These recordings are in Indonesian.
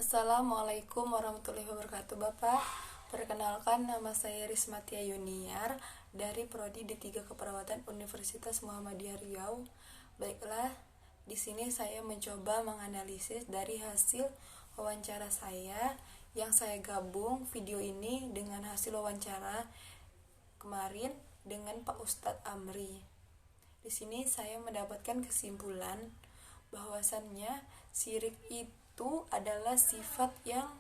Assalamualaikum warahmatullahi wabarakatuh Bapak. Perkenalkan, nama saya Rismatia Yuniar dari Prodi D3 Keperawatan Universitas Muhammadiyah Riau. Baiklah, di sini saya mencoba menganalisis dari hasil wawancara saya yang saya gabung video ini dengan hasil wawancara kemarin dengan Pak Ustadz Amri. Di sini saya mendapatkan kesimpulan bahwasannya syirik itu adalah sifat yang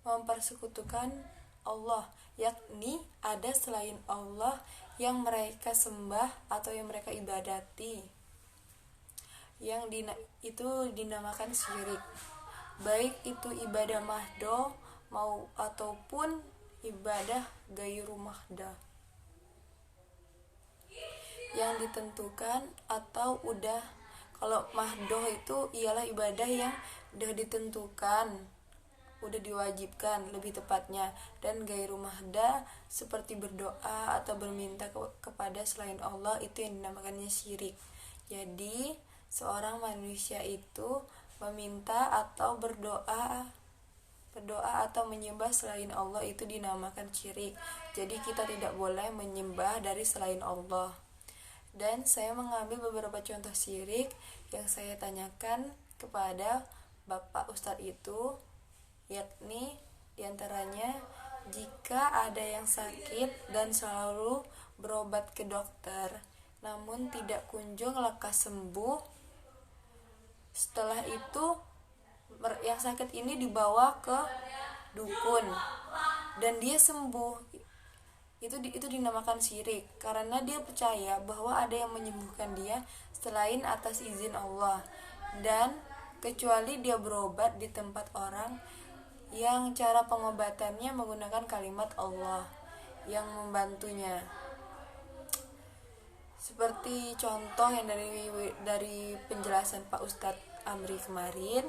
mempersekutukan Allah, yakni ada selain Allah yang mereka sembah atau yang mereka ibadati, itu dinamakan syirik, baik itu ibadah mahdo ataupun ibadah gairu mahdo yang ditentukan atau kalau mahdoh itu ialah ibadah yang udah ditentukan, udah diwajibkan lebih tepatnya, dan gairu mahda seperti berdoa atau berminta kepada selain Allah itu yang dinamakannya syirik. Jadi seorang manusia itu meminta atau berdoa atau menyembah selain Allah itu dinamakan syirik. Jadi kita tidak boleh menyembah dari selain Allah. Dan saya mengambil beberapa contoh syirik yang saya tanyakan kepada Bapak Ustadz itu, yakni diantaranya jika ada yang sakit dan selalu berobat ke dokter namun tidak kunjung lekas sembuh, setelah itu yang sakit ini dibawa ke dukun dan dia sembuh, itu dinamakan syirik karena dia percaya bahwa ada yang menyembuhkan dia selain atas izin Allah, dan kecuali dia berobat di tempat orang yang cara pengobatannya menggunakan kalimat Allah yang membantunya. Seperti contoh yang dari penjelasan Pak Ustadz Amri kemarin,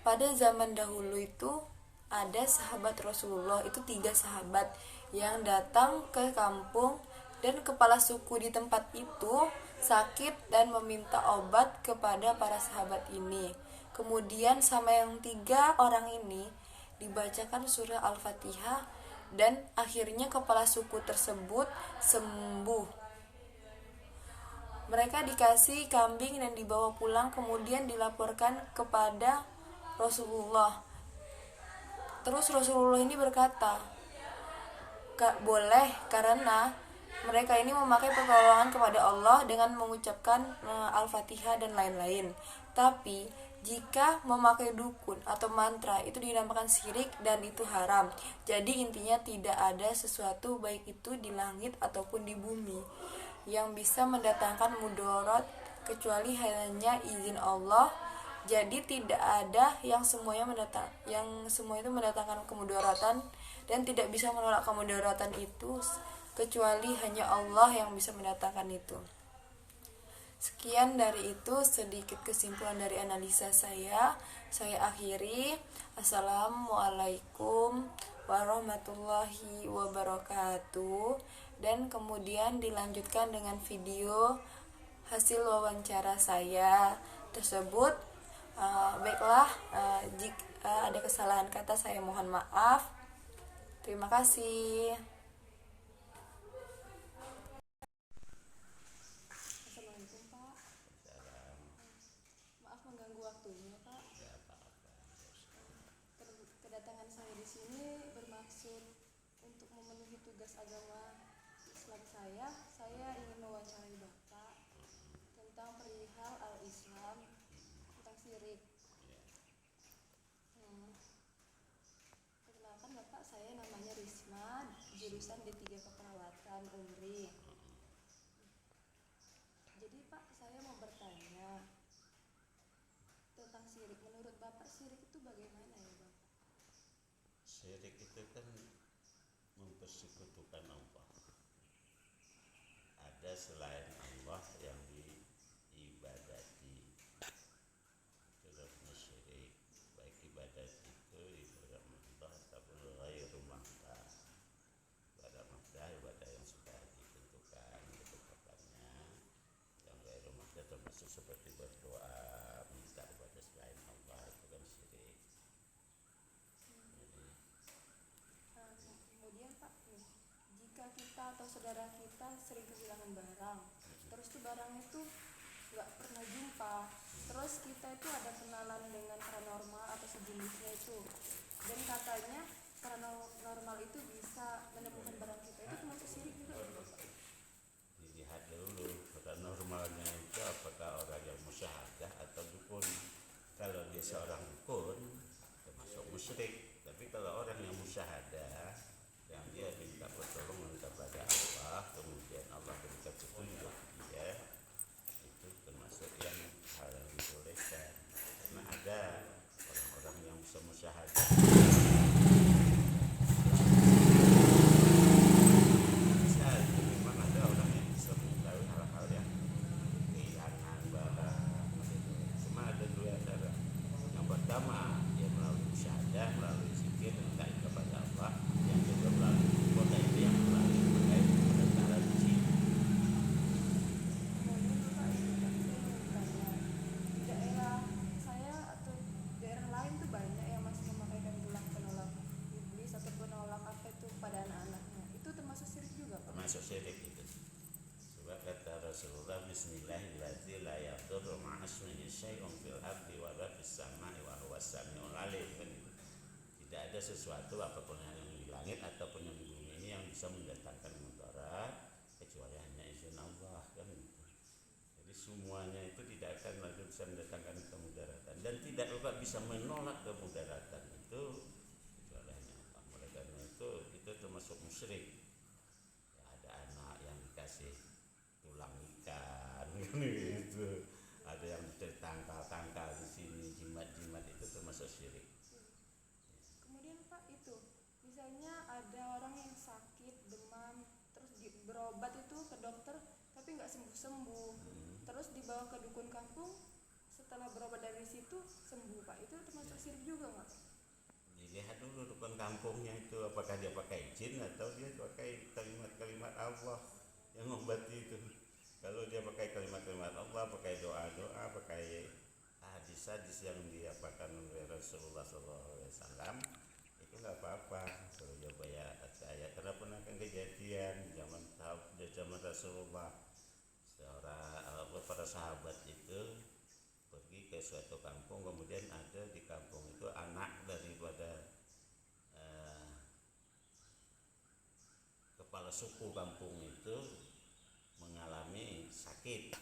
pada zaman dahulu itu ada sahabat Rasulullah, itu 3 sahabat yang datang ke kampung, dan kepala suku di tempat itu sakit dan meminta obat kepada para sahabat ini. Kemudian sama yang 3 orang ini dibacakan surah Al-Fatihah dan akhirnya kepala suku tersebut sembuh. Mereka dikasih kambing dan dibawa pulang, kemudian dilaporkan kepada Rasulullah. Terus Rasulullah ini berkata, "Gak boleh, karena mereka ini memakai pertolongan kepada Allah dengan mengucapkan Al-Fatihah dan lain-lain. Tapi jika memakai dukun atau mantra itu dinamakan syirik dan itu haram." Jadi intinya tidak ada sesuatu baik itu di langit ataupun di bumi yang bisa mendatangkan mudarat kecuali hanya izin Allah. Jadi tidak ada yang semua itu mendatangkan kemudaratan, dan tidak bisa menolak kemudaratan itu kecuali hanya Allah yang bisa mendatangkan itu. Sekian dari itu sedikit kesimpulan dari analisa saya akhiri. Assalamualaikum warahmatullahi wabarakatuh. Dan kemudian dilanjutkan dengan video hasil wawancara saya tersebut. Baiklah, jika ada kesalahan kata saya mohon maaf. Terima kasih. Assalamualaikum Pak. Maaf mengganggu waktunya Pak. Kedatangan saya di sini bermaksud untuk memenuhi tugas agama Islam saya ingin mewawancarai Bapak tentang perihal al-Islam, tentang syirik. Perkenalkan Bapak, saya namanya Risma, jurusan D3 Keperawatan UMRI. Jadi Pak, saya mau bertanya tentang syirik. Menurut Bapak syirik itu bagaimana ya Bapak? Syirik itu kan mempersekutukan Allah. Ada selain Allah yang diibadati, itu namanya syirik. Baik ibadat itu ibadah Allah ataupun ghairu mahdah. Ibadah mahdah ibadah yang sudah ditentukan ketetapannya. Yang ghairu mahdah termasuk seperti berdoa minta kepada selain Allah, itu kan syirik. kita atau saudara kita sering kehilangan barang, terus tuh barangnya tuh nggak pernah jumpa, terus kita itu ada kenalan dengan paranormal atau sejenisnya itu, dan katanya paranormal itu bisa menemukan barang kita, itu termasuk syirik juga gitu, Pak? Dilihat dulu paranormalnya itu apakah orang yang musyahadah atau dukun. Kalau dia seorang dukun termasuk musyrik, tapi kalau orang yang musyahadah yang dia minta pertolongan kepada Allah, kemudian Allah berikan petunjuk dia, itu termasuk yang hal yang dibolehkan. Karena ada orang-orang yang bisa musyahadah. Bisa, itu memang ada orang yang bisa mengetahui hal-hal yang kehilangan barang. Cuma ada dua cara. Yang pertama, dia melalui musyahadah, melalui zikir minta kepada Allah. Yang kedua melalui kota itu yang melalui berkait cara jin. Kemudian Pak, ini kan saya mau bertanya, di daerah saya atau daerah lain tuh banyak yang masih memakaikan gelang penolak iblis atau penolak apa itu pada anak-anaknya, itu termasuk syirik juga, Pak? Termasuk syirik itu. Sebab kata Rasulullah, Bismillahirrahmanirrahim, la yadurru ma'asmihi syai'un fil ardi wa la fis sama'i wa huwas sami'ul alim. Tidak ada sesuatu apapun yang di langit ataupun yang di bumi ini yang bisa mendatangkan mudarat kecuali hanya izin Allah, kan gitu. Jadi semuanya itu tidak akan lagi bisa mendatangkan kemudaratan dan tidak juga bisa menolak kemudaratan itu kecuali hanya Allah. Oleh karena itu termasuk musyrik. Ya, ada anak yang dikasih tulang ikan gitu. Ada yang tertangkal-tangkal di sini, jimat-jimat, itu termasuk syirik. Kemudian Pak, itu misalnya ada orang yang sakit demam terus berobat itu ke dokter tapi nggak sembuh-sembuh, terus dibawa ke dukun kampung, setelah berobat dari situ sembuh, Pak, itu termasuk syirik juga nggak, Pak? Dilihat dulu dukun kampungnya itu apakah dia pakai jin atau dia pakai kalimat-kalimat Allah yang mengobati itu. Kalau dia pakai kalimat-kalimat Allah, pakai doa-doa, pakai hadis-hadis yang diapakan oleh Rasulullah SAW, itu nggak apa-apa. Kalau dia bayar saya, karena pernah kan kejadian zaman Rasulullah, para sahabat itu pergi ke suatu kampung, kemudian ada di kampung itu anak daripada kepala suku kampung itu mengalami sakit,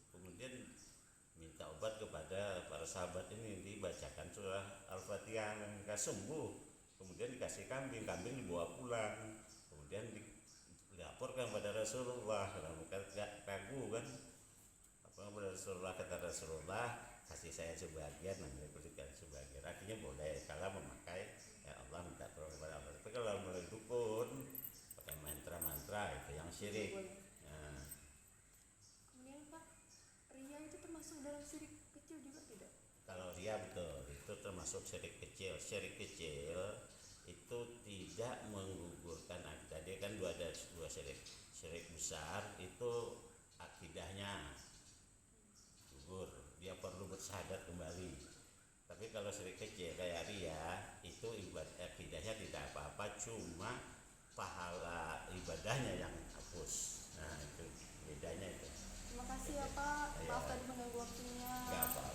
kemudian minta obat kepada para sahabat ini, dibacakan surah Al-Fatihah dan sembuh, kemudian dikasih kambing dibawa pulang, kemudian dilaporkan pada Rasulullah. Mereka ragu kan, kepada Rasulullah, kata Rasulullah, kasih saya sebagian, nanti berikan sebagian, artinya boleh kalau memakai ya Allah, minta tolong kepada Allah. Tapi kalau melalui dukun pakai mantra-mantra, itu yang syirik. Nah. Kemudian Pak, ria itu termasuk dalam syirik kecil juga tidak? Kalau ria betul, itu termasuk syirik kecil. Syirik kecil itu tidak menggugurkan akidah. Dia kan ada dua syirik. Syirik besar itu akidahnya gugur, dia perlu bersyahadat kembali. Tapi kalau syirik kecil kayak ria, itu ibadah akidahnya tidak apa-apa, cuma pahala ibadahnya yang hapus. Nah, itu bedanya itu. Terima kasih ya Pak, maaf tadi mengganggu waktunya. Enggak apa-apa.